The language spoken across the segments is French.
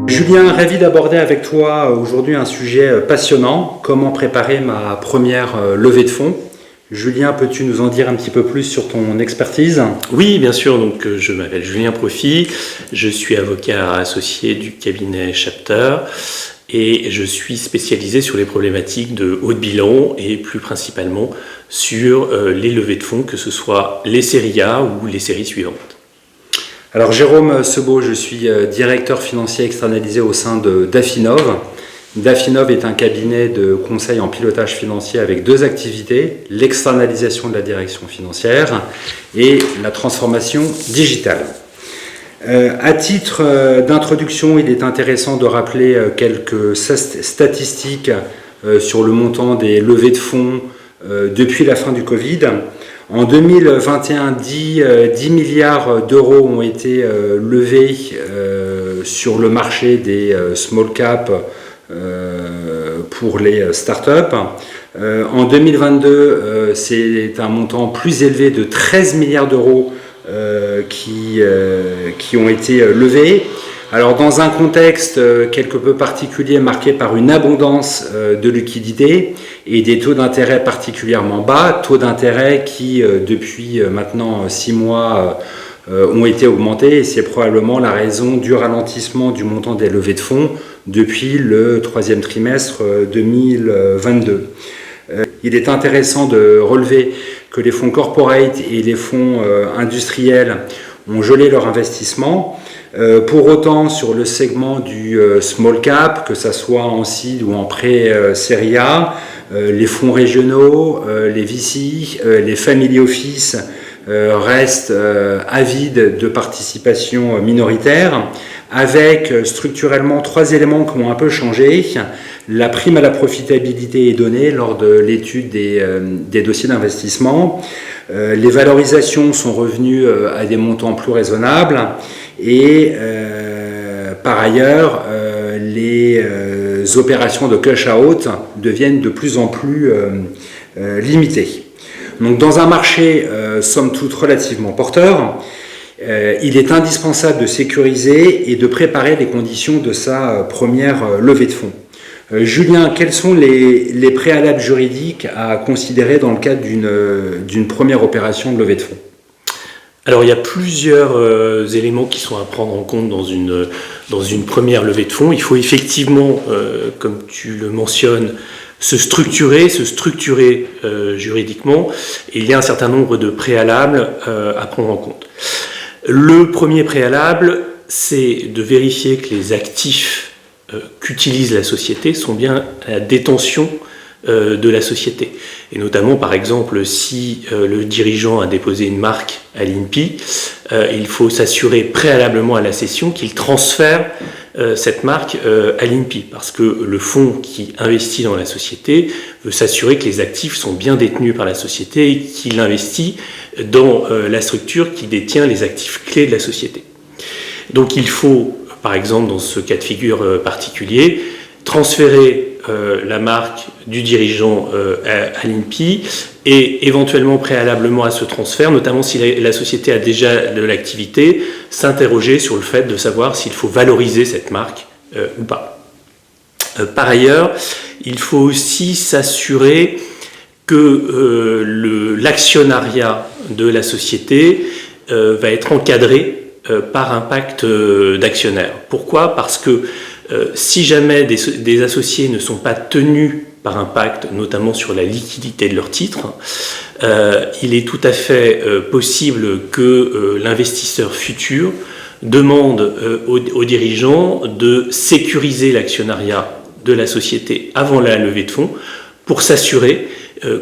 Julien, ravi d'aborder avec toi aujourd'hui un sujet passionnant, comment préparer ma première levée de fonds. Julien, peux-tu nous en dire un petit peu plus sur ton expertise? Oui, bien sûr. Donc, je m'appelle Julien Profit, je suis avocat associé du cabinet Chapter et je suis spécialisé sur les problématiques de haut de bilan et plus principalement sur les levées de fonds, que ce soit les séries A ou les séries suivantes. Alors Jérôme Sebeau, je suis directeur financier externalisé au sein d'Affinov. D'Affinov est un cabinet de conseil en pilotage financier avec deux activités, l'externalisation de la direction financière et la transformation digitale. À titre d'introduction, il est intéressant de rappeler quelques statistiques sur le montant des levées de fonds depuis la fin du Covid. En 2021, 10 milliards d'euros ont été levés sur le marché des small cap pour les startups. En 2022, c'est un montant plus élevé de 13 milliards d'euros qui ont été levés. Alors dans un contexte quelque peu particulier marqué par une abondance de liquidités et des taux d'intérêt particulièrement bas, taux d'intérêt qui depuis maintenant 6 mois ont été augmentés, et c'est probablement la raison du ralentissement du montant des levées de fonds depuis le troisième trimestre 2022. Il est intéressant de relever que les fonds corporate et les fonds industriels ont gelé leur investissement. Pour autant, sur le segment du small cap, que ce soit en seed ou en pré-série A, les fonds régionaux, les VC, les family office restent avides de participation minoritaire, avec structurellement 3 éléments qui ont un peu changé. La prime à la profitabilité est donnée lors de l'étude des dossiers d'investissement. Les valorisations sont revenues à des montants plus raisonnables. Et par ailleurs, les opérations de cash out deviennent de plus en plus limitées. Donc dans un marché somme toute relativement porteur, il est indispensable de sécuriser et de préparer les conditions de sa première levée de fonds. Julien, quels sont les préalables juridiques à considérer dans le cadre d'une première opération de levée de fonds? Alors il y a plusieurs éléments qui sont à prendre en compte dans une première levée de fonds. Il faut effectivement, comme tu le mentionnes, se structurer juridiquement. Et il y a un certain nombre de préalables à prendre en compte. Le premier préalable, c'est de vérifier que les actifs qu'utilise la société sont bien à la détention de la société. Et notamment, par exemple, si le dirigeant a déposé une marque à l'INPI, il faut s'assurer préalablement à la cession qu'il transfère cette marque à l'INPI, parce que le fonds qui investit dans la société veut s'assurer que les actifs sont bien détenus par la société et qu'il investit dans la structure qui détient les actifs clés de la société. Donc il faut, par exemple, dans ce cas de figure particulier, transférer la marque du dirigeant à l'INPI et éventuellement préalablement à ce transfert, notamment si la société a déjà de l'activité, s'interroger sur le fait de savoir s'il faut valoriser cette marque ou pas. Par ailleurs, il faut aussi s'assurer que l'actionnariat de la société va être encadré par un pacte d'actionnaires. Pourquoi? Parce que si jamais des associés ne sont pas tenus par un pacte, notamment sur la liquidité de leurs titres, il est tout à fait possible que l'investisseur futur demande aux dirigeants de sécuriser l'actionnariat de la société avant la levée de fonds pour s'assurer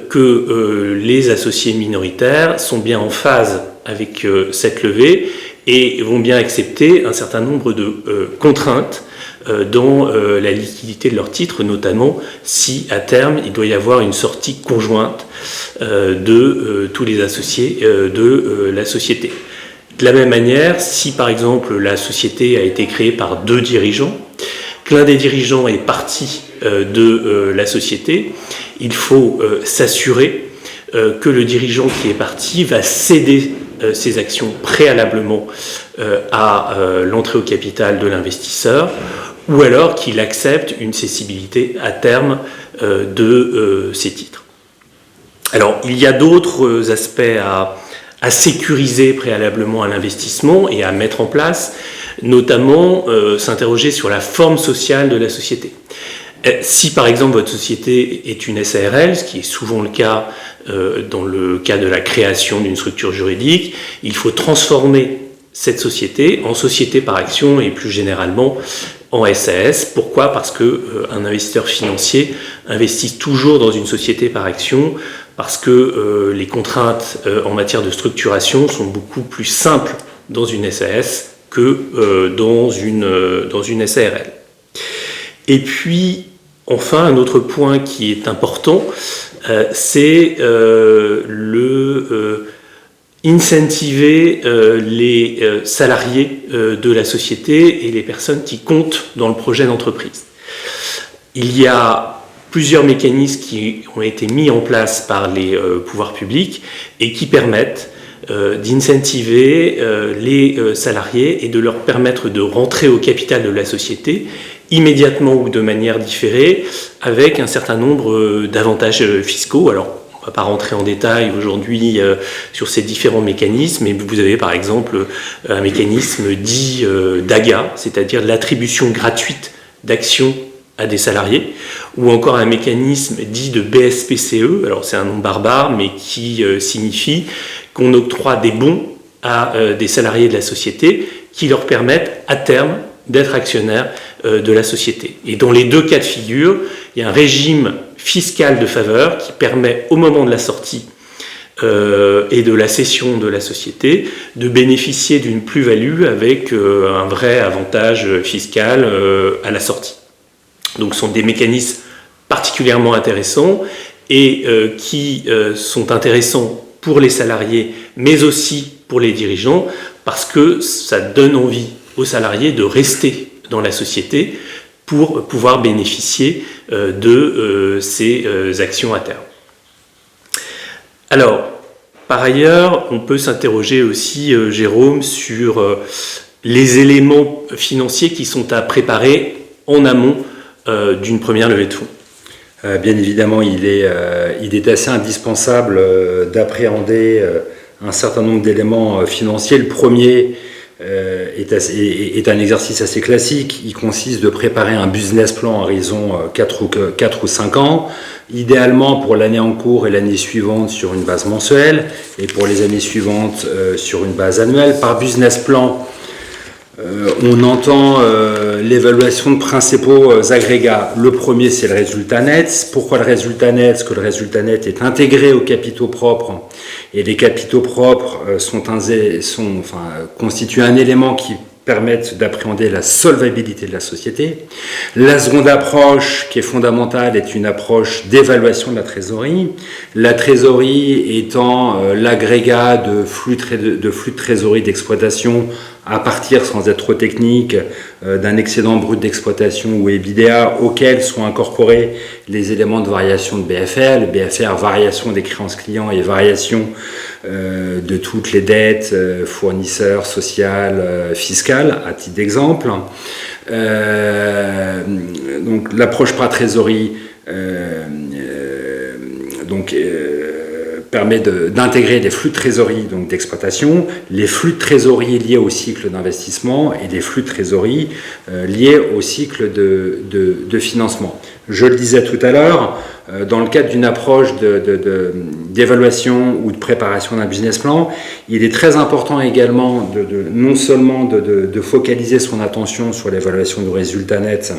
que les associés minoritaires sont bien en phase avec cette levée et vont bien accepter un certain nombre de contraintes dans la liquidité de leurs titres, notamment si à terme il doit y avoir une sortie conjointe de tous les associés de la société. De la même manière, si par exemple la société a été créée par 2 dirigeants, que l'un des dirigeants est parti de la société, il faut s'assurer que le dirigeant qui est parti va céder ses actions préalablement à l'entrée au capital de l'investisseur ou alors qu'il accepte une cessibilité à terme de ces titres. Alors, il y a d'autres aspects à sécuriser préalablement à l'investissement et à mettre en place, notamment s'interroger sur la forme sociale de la société. Si par exemple votre société est une SARL, ce qui est souvent le cas dans le cas de la création d'une structure juridique, il faut transformer cette société en société par action et plus généralement en SAS. Pourquoi ? Parce qu'un investisseur financier investit toujours dans une société par action, parce que les contraintes en matière de structuration sont beaucoup plus simples dans une SAS que dans une SARL. Et puis, enfin, un autre point qui est important, c'est incentiver les salariés de la société et les personnes qui comptent dans le projet d'entreprise. Il y a plusieurs mécanismes qui ont été mis en place par les pouvoirs publics et qui permettent d'incentiver les salariés et de leur permettre de rentrer au capital de la société immédiatement ou de manière différée, avec un certain nombre d'avantages fiscaux. Alors, on ne va pas rentrer en détail aujourd'hui sur ces différents mécanismes, mais vous avez par exemple un mécanisme dit d'AGA, c'est-à-dire l'attribution gratuite d'actions à des salariés, ou encore un mécanisme dit de BSPCE, alors c'est un nom barbare, mais qui signifie qu'on octroie des bons à des salariés de la société qui leur permettent à terme d'être actionnaires de la société. Et dans les deux cas de figure, il y a un régime fiscal de faveur qui permet au moment de la sortie et de la cession de la société de bénéficier d'une plus-value avec un vrai avantage fiscal à la sortie. Donc ce sont des mécanismes particulièrement intéressants et qui sont intéressants pour les salariés mais aussi pour les dirigeants parce que ça donne envie aux salariés de rester dans la société pour pouvoir bénéficier de ces actions à terme. Alors, par ailleurs, on peut s'interroger aussi, Jérôme, sur les éléments financiers qui sont à préparer en amont d'une première levée de fonds. Bien évidemment, il est assez indispensable d'appréhender un certain nombre d'éléments financiers. Le premier est un exercice assez classique. Il consiste de préparer un business plan à horizon 4 ou 5 ans, idéalement pour l'année en cours et l'année suivante sur une base mensuelle, et pour les années suivantes sur une base annuelle. Par business plan, on entend l'évaluation de principaux agrégats. Le premier, c'est le résultat net. Pourquoi le résultat net ? Parce que le résultat net est intégré aux capitaux propres, et les capitaux propres constituent un élément qui permettent d'appréhender la solvabilité de la société. La seconde approche, qui est fondamentale, est une approche d'évaluation de la trésorerie. La trésorerie étant l'agrégat de flux de trésorerie d'exploitation à partir, sans être trop technique, d'un excédent brut d'exploitation ou EBITDA auquel sont incorporés les éléments de variation de BFR. Le BFR, variation des créances clients et variation de toutes les dettes fournisseurs, sociales, fiscales, à titre d'exemple. Donc l'approche par trésorerie permet d'intégrer les flux de trésorerie donc d'exploitation, les flux de trésorerie liés au cycle d'investissement et les flux de trésorerie liés au cycle de financement. Je le disais tout à l'heure, dans le cadre d'une approche d'évaluation ou de préparation d'un business plan, il est très important également non seulement de focaliser son attention sur l'évaluation du résultat net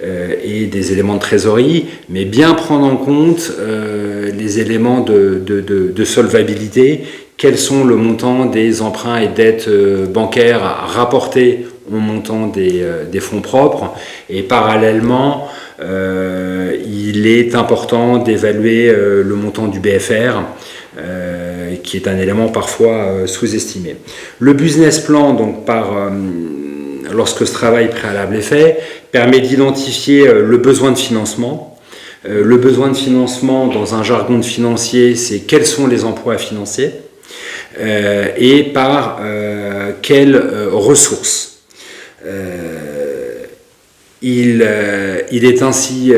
et des éléments de trésorerie, mais bien prendre en compte les éléments de solvabilité. Quels sont le montant des emprunts et dettes bancaires rapportés au montant des fonds propres, et parallèlement il est important d'évaluer le montant du BFR, qui est un élément parfois sous-estimé. Le business plan, donc lorsque ce travail préalable est fait, permet d'identifier le besoin de financement. Le besoin de financement, dans un jargon de financier, c'est quels sont les emplois à financer et par quelles ressources. Il est ainsi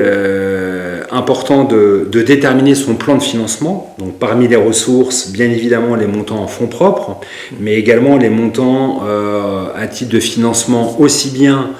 important de déterminer son plan de financement. Donc parmi les ressources, bien évidemment les montants en fonds propres, mais également les montants à titre de financement aussi bien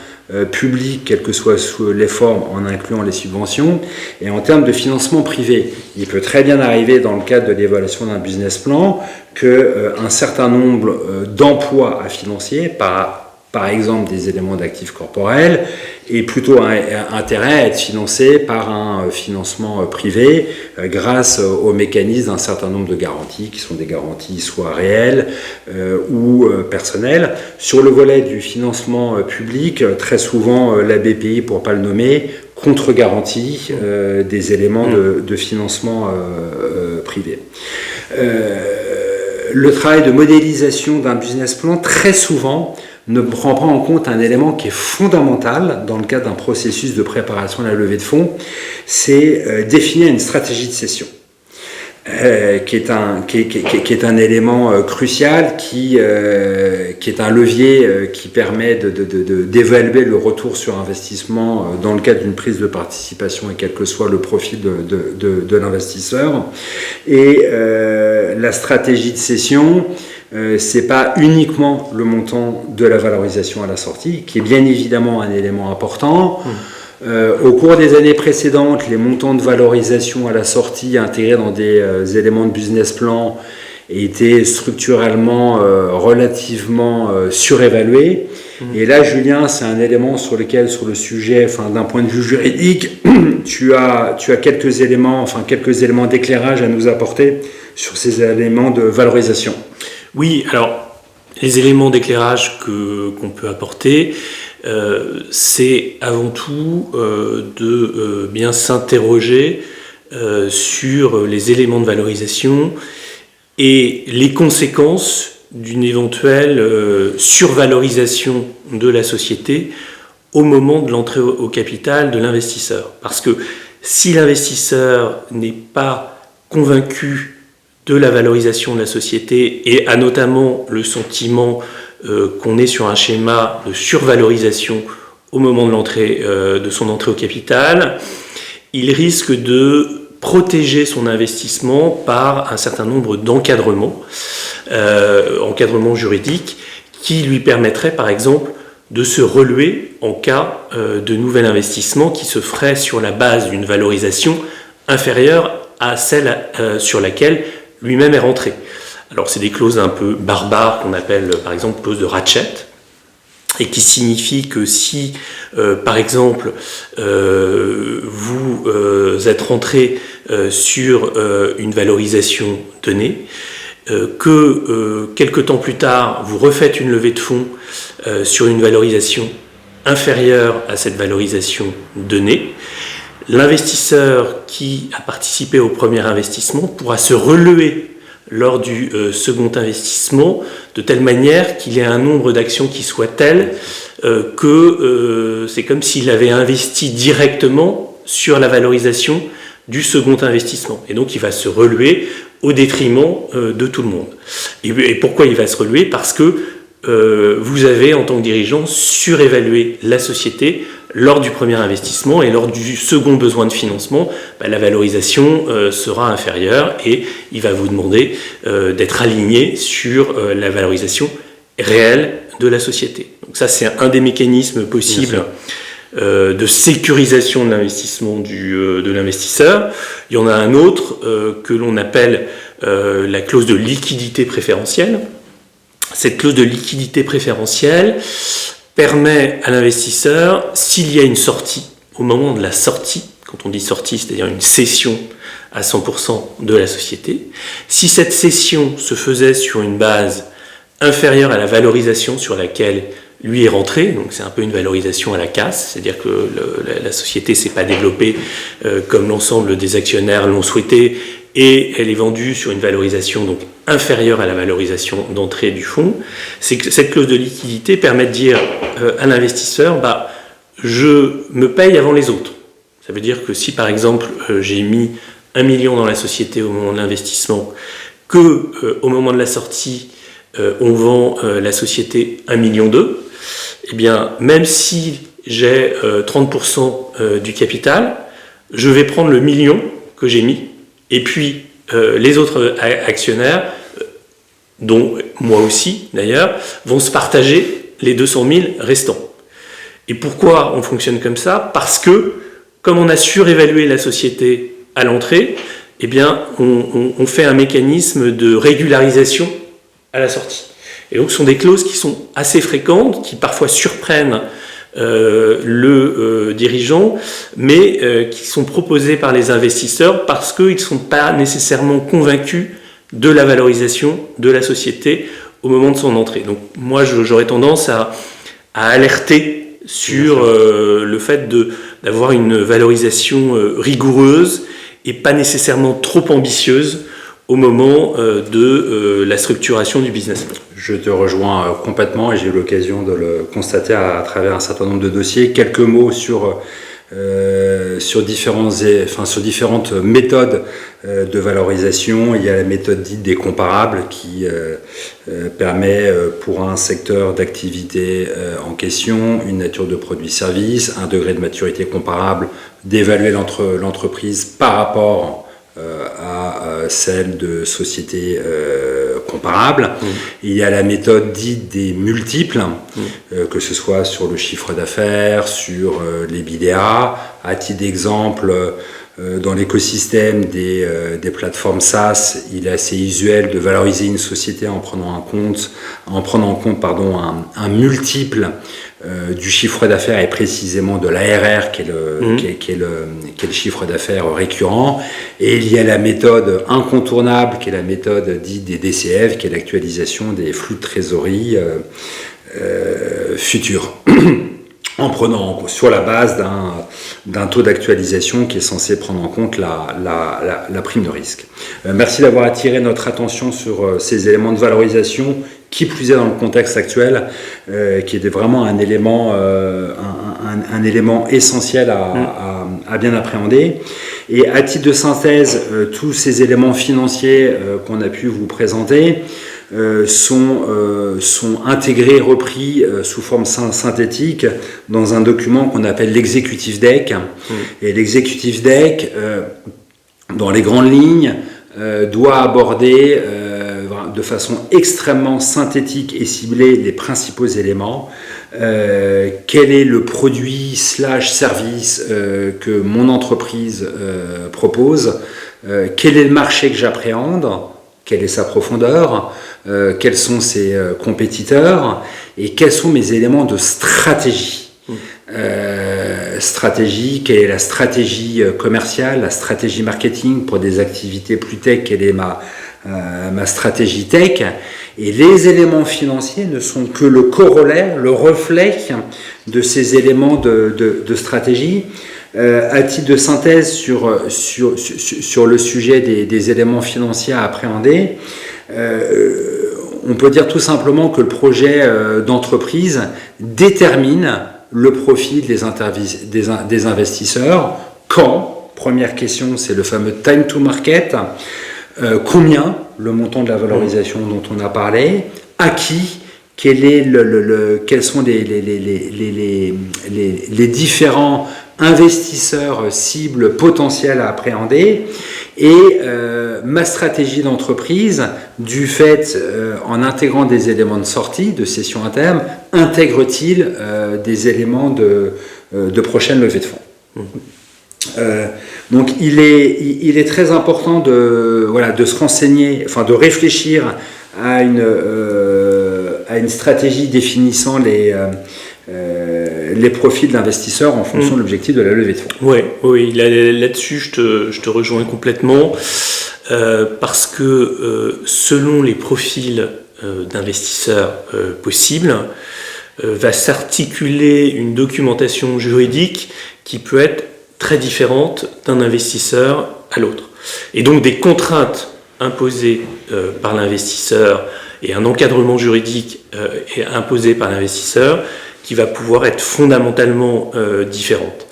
public, quelles que soient les formes, en incluant les subventions, et en termes de financement privé. Il peut très bien arriver dans le cadre de l'évaluation d'un business plan qu'un certain nombre d'emplois à financer par exemple des éléments d'actifs corporels, et plutôt intérêt à être financé par un financement privé grâce au mécanisme d'un certain nombre de garanties qui sont des garanties soit réelles ou personnelles. Sur le volet du financement public, très souvent la BPI, pour ne pas le nommer, contre-garantie des éléments de financement privé. Le travail de modélisation d'un business plan, très souvent, ne prend pas en compte un élément qui est fondamental dans le cadre d'un processus de préparation à la levée de fonds, c'est définir une stratégie de cession, qui est un élément crucial, qui est un levier qui permet d'évaluer le retour sur investissement dans le cadre d'une prise de participation et quel que soit le profil de l'investisseur. Et la stratégie de cession, c'est pas uniquement le montant de la valorisation à la sortie, qui est bien évidemment un élément important. Au cours des années précédentes, les montants de valorisation à la sortie intégrés dans des éléments de business plan étaient structurellement relativement surévalués. Et là, Julien, c'est un élément sur lequel, sur le sujet, d'un point de vue juridique, tu as quelques éléments d'éclairage à nous apporter sur ces éléments de valorisation. Oui, alors les éléments d'éclairage qu'on peut apporter, c'est avant tout de bien s'interroger sur les éléments de valorisation et les conséquences d'une éventuelle survalorisation de la société au moment de l'entrée au capital de l'investisseur. Parce que si l'investisseur n'est pas convaincu de la valorisation de la société et a notamment le sentiment qu'on est sur un schéma de survalorisation au moment de son entrée au capital, il risque de protéger son investissement par un certain nombre d'encadrements juridiques qui lui permettraient par exemple de se relever en cas de nouvel investissement qui se ferait sur la base d'une valorisation inférieure à celle sur laquelle lui-même est rentré. Alors c'est des clauses un peu barbares qu'on appelle par exemple clause de ratchet, et qui signifie que si par exemple vous êtes rentré sur une valorisation donnée, que quelque temps plus tard vous refaites une levée de fonds sur une valorisation inférieure à cette valorisation donnée, l'investisseur qui a participé au premier investissement pourra se relever lors du second investissement de telle manière qu'il y ait un nombre d'actions qui soit tel que c'est comme s'il avait investi directement sur la valorisation du second investissement. Et donc il va se relever au détriment de tout le monde. Et pourquoi il va se relever ? Parce que vous avez, en tant que dirigeant, surévalué la société lors du premier investissement, et lors du second besoin de financement, la valorisation sera inférieure et il va vous demander d'être aligné sur la valorisation réelle de la société. Donc ça, c'est un des mécanismes possibles de sécurisation de l'investissement de l'investisseur. Il y en a un autre que l'on appelle la clause de liquidité préférentielle. Cette clause de liquidité préférentielle permet à l'investisseur, s'il y a une sortie, au moment de la sortie, quand on dit sortie, c'est-à-dire une cession à 100% de la société, si cette cession se faisait sur une base inférieure à la valorisation sur laquelle lui est rentré, donc c'est un peu une valorisation à la casse, c'est-à-dire que la société ne s'est pas développée comme l'ensemble des actionnaires l'ont souhaité, et elle est vendue sur une valorisation donc inférieure à la valorisation d'entrée du fonds. C'est que cette clause de liquidité permet de dire à l'investisseur, je me paye avant les autres. Ça veut dire que si par exemple j'ai mis 1 million dans la société au moment de l'investissement, que au moment de la sortie on vend la société 1,2 million, eh bien même si j'ai 30% du capital, je vais prendre le million que j'ai mis, et puis les autres actionnaires, dont moi aussi d'ailleurs, vont se partager les 200 000 restants. Et pourquoi on fonctionne comme ça? Parce que, comme on a surévalué la société à l'entrée, eh bien, on fait un mécanisme de régularisation à la sortie. Et donc, ce sont des clauses qui sont assez fréquentes, qui parfois surprennent le dirigeant, mais qui sont proposées par les investisseurs parce qu'ils ne sont pas nécessairement convaincus de la valorisation de la société au moment de son entrée. Donc, moi, j'aurais tendance à alerter sur le fait d'avoir une valorisation rigoureuse et pas nécessairement trop ambitieuse au moment de la structuration du business plan. Je te rejoins complètement et j'ai eu l'occasion de le constater à travers un certain nombre de dossiers. Quelques mots sur différentes méthodes de valorisation. Il y a la méthode dite des comparables qui permet pour un secteur d'activité en question, une nature de produit-service, un degré de maturité comparable, d'évaluer l'entreprise par rapport à celle de sociétés comparables. Il y a la méthode dite des multiples, que ce soit sur le chiffre d'affaires, sur l'EBITDA. À titre d'exemple, dans l'écosystème des plateformes SaaS, il est assez usuel de valoriser une société en prenant en compte un multiple du chiffre d'affaires et précisément de l'ARR qui est le chiffre d'affaires récurrent. Et il y a la méthode incontournable qui est la méthode dite des DCF, qui est l'actualisation des flux de trésorerie futurs. En prenant sur la base d'un taux d'actualisation qui est censé prendre en compte la prime de risque. Merci d'avoir attiré notre attention sur ces éléments de valorisation, qui plus est dans le contexte actuel, qui était vraiment un élément essentiel à bien appréhender. Et à titre de synthèse, tous ces éléments financiers qu'on a pu vous présenter sont intégrés, repris sous forme synthétique dans un document qu'on appelle l'executive deck. Et l'executive deck, dans les grandes lignes, doit aborder de façon extrêmement synthétique et ciblée les principaux éléments. Quel est le produit / service que mon entreprise propose, quel est le marché que j'appréhende, quelle est sa profondeur, quels sont ses compétiteurs et quels sont mes éléments de stratégie. Stratégie, quelle est la stratégie commerciale, la stratégie marketing pour des activités plus tech, quelle est ma stratégie tech. Et les éléments financiers ne sont que le corollaire, le reflet de ces éléments de stratégie. À titre de synthèse sur le sujet des éléments financiers à appréhender, on peut dire tout simplement que le projet d'entreprise détermine le profil des investisseurs. Quand? Première question, c'est le fameux time to market. Combien? Le montant de la valorisation dont on a parlé. À qui? Quels sont les différents investisseurs cibles potentiels à appréhender, et ma stratégie d'entreprise, du fait, en intégrant des éléments de sortie, de cession à terme, intègre-t-il des éléments de prochaine levée de fonds. Donc il est très important de se renseigner, enfin de réfléchir à une stratégie définissant les profils d'investisseurs en fonction de l'objectif de la levée de fonds. Oui, là-dessus je te rejoins complètement, parce que selon les profils d'investisseurs possibles, va s'articuler une documentation juridique qui peut être très différente d'un investisseur à l'autre. Et donc des contraintes imposées par l'investisseur et un encadrement juridique imposé par l'investisseur qui va pouvoir être fondamentalement différente.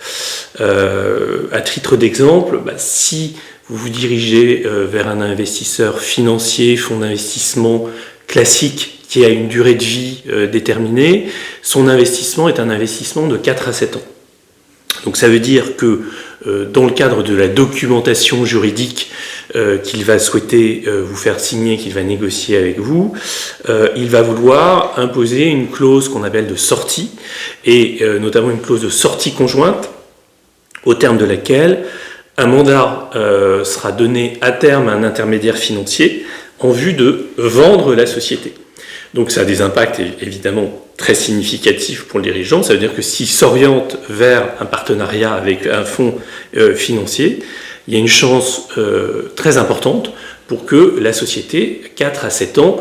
À titre d'exemple, si vous vous dirigez vers un investisseur financier, fonds d'investissement classique, qui a une durée de vie déterminée, son investissement est un investissement de 4 à 7 ans. Donc ça veut dire que dans le cadre de la documentation juridique qu'il va souhaiter vous faire signer, qu'il va négocier avec vous, il va vouloir imposer une clause qu'on appelle de sortie, et notamment une clause de sortie conjointe, au terme de laquelle un mandat sera donné à terme à un intermédiaire financier en vue de vendre la société. Donc ça a des impacts évidemment très significatifs pour le dirigeant. Ça veut dire que s'il s'oriente vers un partenariat avec un fonds financier, il y a une chance très importante pour que la société, 4 à 7 ans,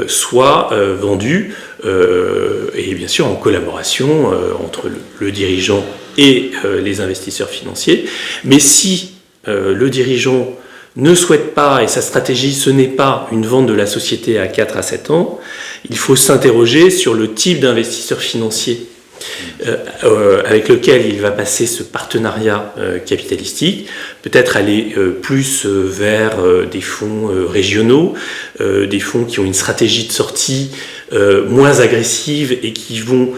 soit vendue, et bien sûr en collaboration entre le dirigeant et les investisseurs financiers. Mais si le dirigeant ne souhaite pas, et sa stratégie ce n'est pas une vente de la société à 4 à 7 ans, il faut s'interroger sur le type d'investisseur financier avec lequel il va passer ce partenariat capitalistique, peut-être aller plus vers des fonds régionaux, des fonds qui ont une stratégie de sortie moins agressive et qui vont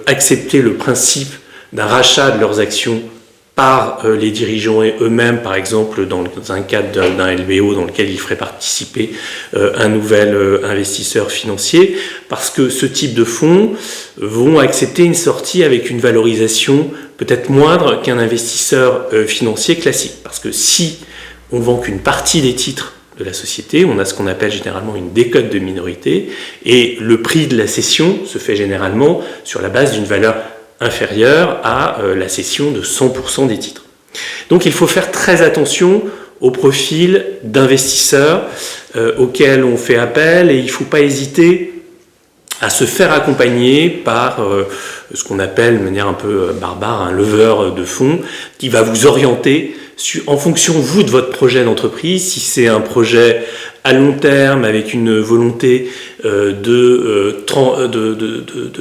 accepter le principe d'un rachat de leurs actions par les dirigeants eux-mêmes, par exemple dans un cadre d'un LBO dans lequel ils feraient participer un nouvel investisseur financier, parce que ce type de fonds vont accepter une sortie avec une valorisation peut-être moindre qu'un investisseur financier classique. Parce que si on vend qu'une partie des titres de la société, on a ce qu'on appelle généralement une décote de minorité, et le prix de la cession se fait généralement sur la base d'une valeur inférieure à la cession de 100% des titres. Donc il faut faire très attention au profil d'investisseurs auxquels on fait appel, et il ne faut pas hésiter à se faire accompagner par ce qu'on appelle de manière un peu barbare un leveur de fonds qui va vous orienter en fonction, vous, de votre projet d'entreprise. Si c'est un projet à long terme avec une volonté de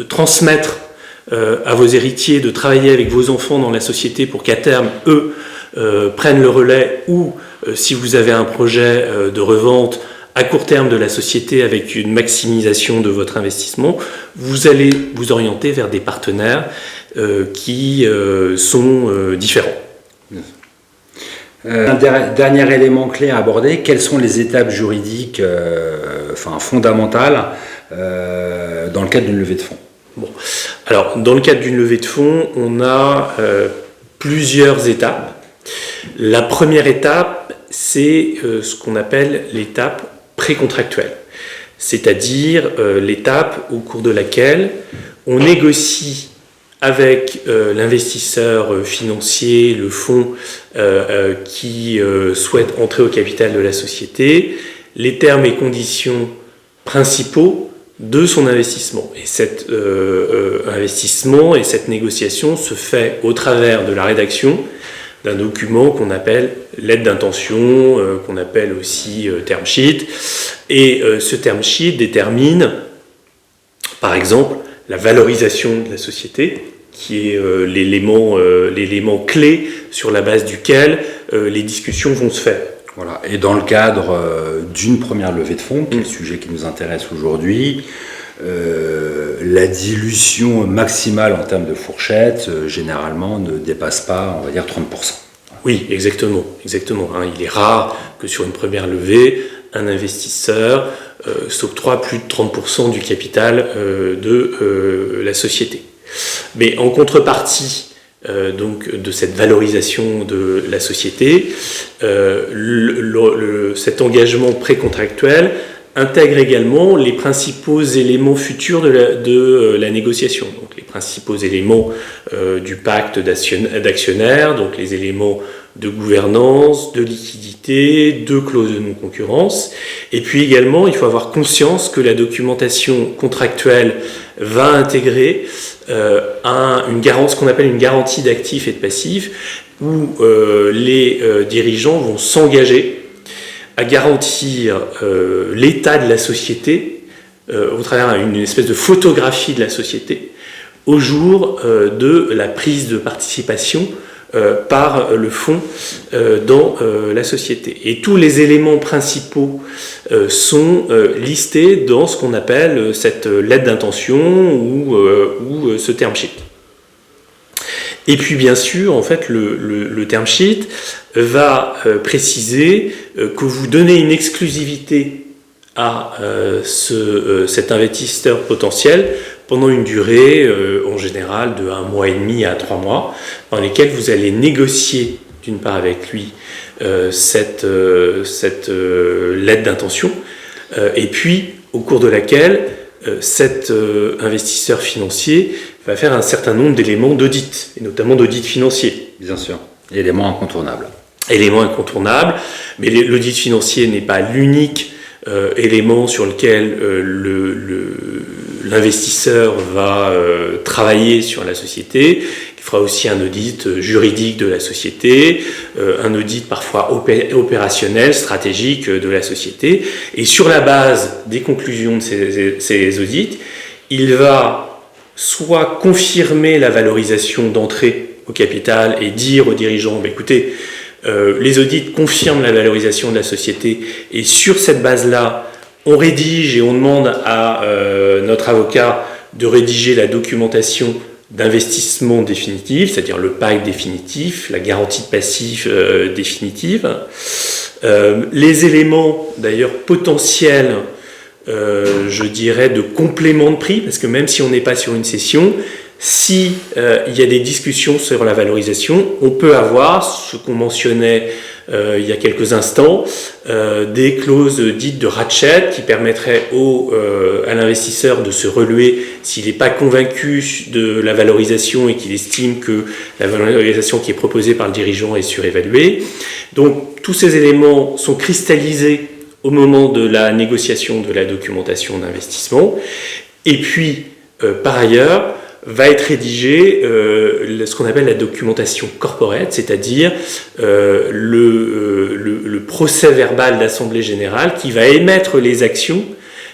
transmettre à vos héritiers, de travailler avec vos enfants dans la société pour qu'à terme, eux, prennent le relais, ou si vous avez un projet de revente à court terme de la société avec une maximisation de votre investissement, vous allez vous orienter vers des partenaires qui sont différents. Un dernier élément clé à aborder, quelles sont les étapes juridiques fondamentales dans le cadre d'une levée de fonds ? Bon. Alors, dans le cadre d'une levée de fonds, on a plusieurs étapes. La première étape, c'est ce qu'on appelle l'étape précontractuelle, c'est-à-dire l'étape au cours de laquelle on négocie avec l'investisseur financier, le fonds qui souhaite entrer au capital de la société, les termes et conditions principaux de son investissement. Et cet investissement et cette négociation se fait au travers de la rédaction d'un document qu'on appelle lettre d'intention, qu'on appelle aussi term sheet. Et ce term sheet détermine, par exemple, la valorisation de la société, qui est l'élément clé sur la base duquel les discussions vont se faire. Voilà. Et dans le cadre d'une première levée de fonds, qui est le sujet qui nous intéresse aujourd'hui, la dilution maximale en termes de fourchette, généralement, ne dépasse pas, on va dire, 30%. Oui, exactement. Il est rare que sur une première levée, un investisseur s'octroie plus de 30% du capital de la société. Mais en contrepartie donc de cette valorisation de la société, cet engagement précontractuel intègre également les principaux éléments futurs de la négociation. Donc les principaux éléments du pacte d'actionnaires, donc les éléments de gouvernance, de liquidité, de clause de non-concurrence. Et puis également, il faut avoir conscience que la documentation contractuelle va intégrer ce qu'on appelle une garantie d'actifs et de passifs, où les dirigeants vont s'engager à garantir l'état de la société au travers d'une espèce de photographie de la société au jour de la prise de participation par le fonds dans la société. Et tous les éléments principaux sont listés dans ce qu'on appelle cette lettre d'intention ou ce term sheet. Et puis bien sûr, en fait, le term sheet va préciser que vous donnez une exclusivité à cet investisseur potentiel pendant une durée en général de 1 mois et demi à 3 mois, dans lesquels vous allez négocier d'une part avec lui cette lettre d'intention, et puis au cours de laquelle cet investisseur financier va faire un certain nombre d'éléments d'audit, et notamment d'audit financier. Bien sûr, élément incontournable. Élément incontournable, mais l'audit financier n'est pas l'unique élément sur lequel l'investisseur va travailler sur la société. Il fera aussi un audit juridique de la société, un audit parfois opérationnel, stratégique de la société. Et sur la base des conclusions de ces audits, il va soit confirmer la valorisation d'entrée au capital et dire aux dirigeants, écoutez, les audits confirment la valorisation de la société et sur cette base-là, on rédige et on demande à notre avocat de rédiger la documentation d'investissement définitif, c'est-à-dire le pacte définitif, la garantie de passif définitive. Les éléments d'ailleurs potentiels, je dirais, de complément de prix, parce que même si on n'est pas sur une cession, si il y a des discussions sur la valorisation, on peut avoir ce qu'on mentionnait il y a quelques instants, des clauses dites de ratchet qui permettraient à l'investisseur de se relever s'il n'est pas convaincu de la valorisation et qu'il estime que la valorisation qui est proposée par le dirigeant est surévaluée. Donc tous ces éléments sont cristallisés au moment de la négociation de la documentation d'investissement. Et puis, par ailleurs, va être rédigé ce qu'on appelle la documentation corporate, c'est-à-dire le procès verbal d'assemblée générale qui va émettre les actions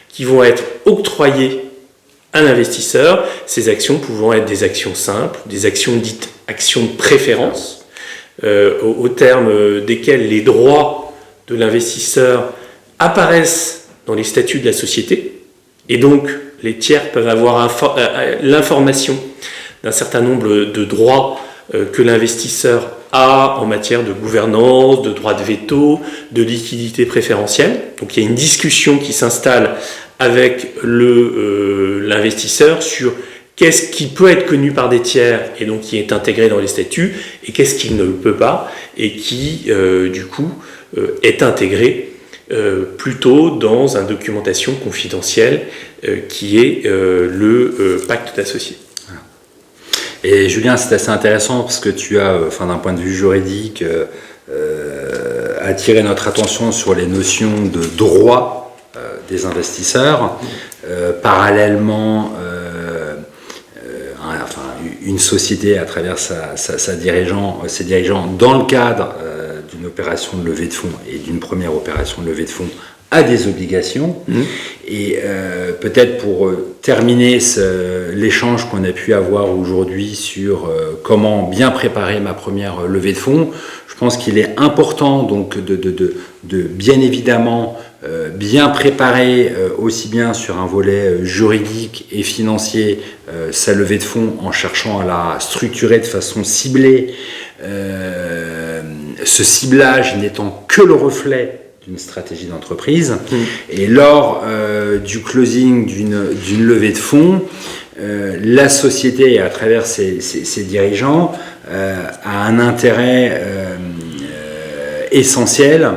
qui vont être octroyées à l'investisseur, ces actions pouvant être des actions simples, des actions dites actions de préférence, au terme desquelles les droits de l'investisseur apparaissent dans les statuts de la société, et donc les tiers peuvent avoir l'information d'un certain nombre de droits que l'investisseur a en matière de gouvernance, de droit de veto, de liquidité préférentielle. Donc il y a une discussion qui s'installe avec l'investisseur sur qu'est-ce qui peut être connu par des tiers et donc qui est intégré dans les statuts et qu'est-ce qui ne peut pas et qui du coup est intégré plutôt dans une documentation confidentielle qui est le pacte d'associés. Et Julien, c'est assez intéressant parce que tu as, d'un point de vue juridique, attiré notre attention sur les notions de droit des investisseurs. Parallèlement, une société à travers ses dirigeants, dans le cadre d'une opération de levée de fonds et d'une première opération de levée de fonds, a des obligations. Et peut-être pour terminer l'échange qu'on a pu avoir aujourd'hui sur comment bien préparer ma première levée de fonds, je pense qu'il est important donc de bien évidemment bien préparer aussi bien sur un volet juridique et financier sa levée de fonds en cherchant à la structurer de façon ciblée, ce ciblage n'étant que le reflet d'une stratégie d'entreprise. Et lors du closing d'une levée de fonds, la société, à travers ses dirigeants, a un intérêt essentiel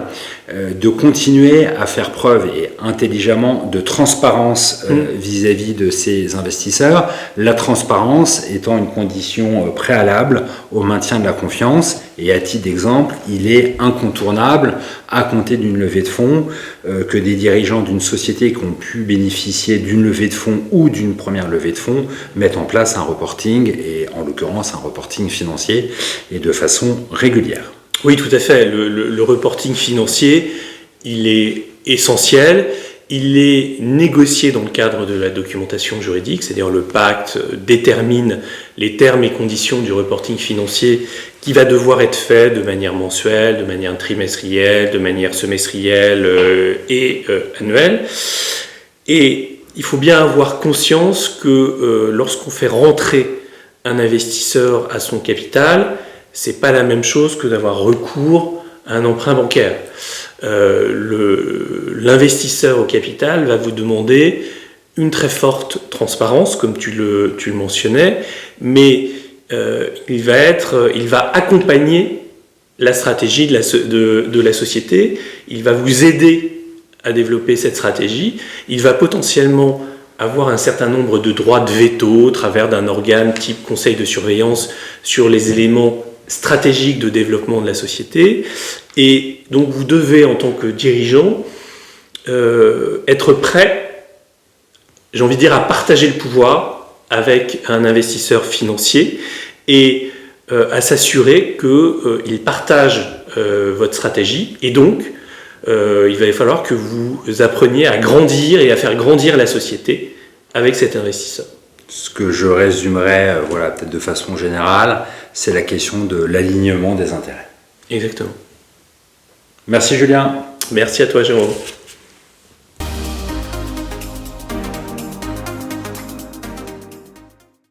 de continuer à faire preuve et intelligemment de transparence vis-à-vis de ses investisseurs, la transparence étant une condition préalable au maintien de la confiance. Et à titre d'exemple, il est incontournable à compter d'une levée de fonds que des dirigeants d'une société qui ont pu bénéficier d'une levée de fonds ou d'une première levée de fonds mettent en place un reporting, et en l'occurrence un reporting financier, et de façon régulière. Oui, tout à fait. Le reporting financier, il est essentiel il est négocié dans le cadre de la documentation juridique, c'est-à-dire le pacte détermine les termes et conditions du reporting financier qui va devoir être fait de manière mensuelle, de manière trimestrielle, de manière semestrielle et annuelle. Et il faut bien avoir conscience que lorsqu'on fait rentrer un investisseur à son capital, c'est pas la même chose que d'avoir recours à un emprunt bancaire. L'investisseur au capital va vous demander une très forte transparence, comme tu le mentionnais, mais il va accompagner la stratégie de la société, il va vous aider à développer cette stratégie, il va potentiellement avoir un certain nombre de droits de veto au travers d'un organe type conseil de surveillance sur les éléments stratégiques de développement de la société. Et donc vous devez, en tant que dirigeant, être prêt, j'ai envie de dire, à partager le pouvoir avec un investisseur financier et à s'assurer qu'il partage votre stratégie. Et donc, il va falloir que vous appreniez à grandir et à faire grandir la société avec cet investisseur. Ce que je résumerais, peut-être de façon générale, c'est la question de l'alignement des intérêts. Exactement. Merci Julien. Merci à toi Jérôme.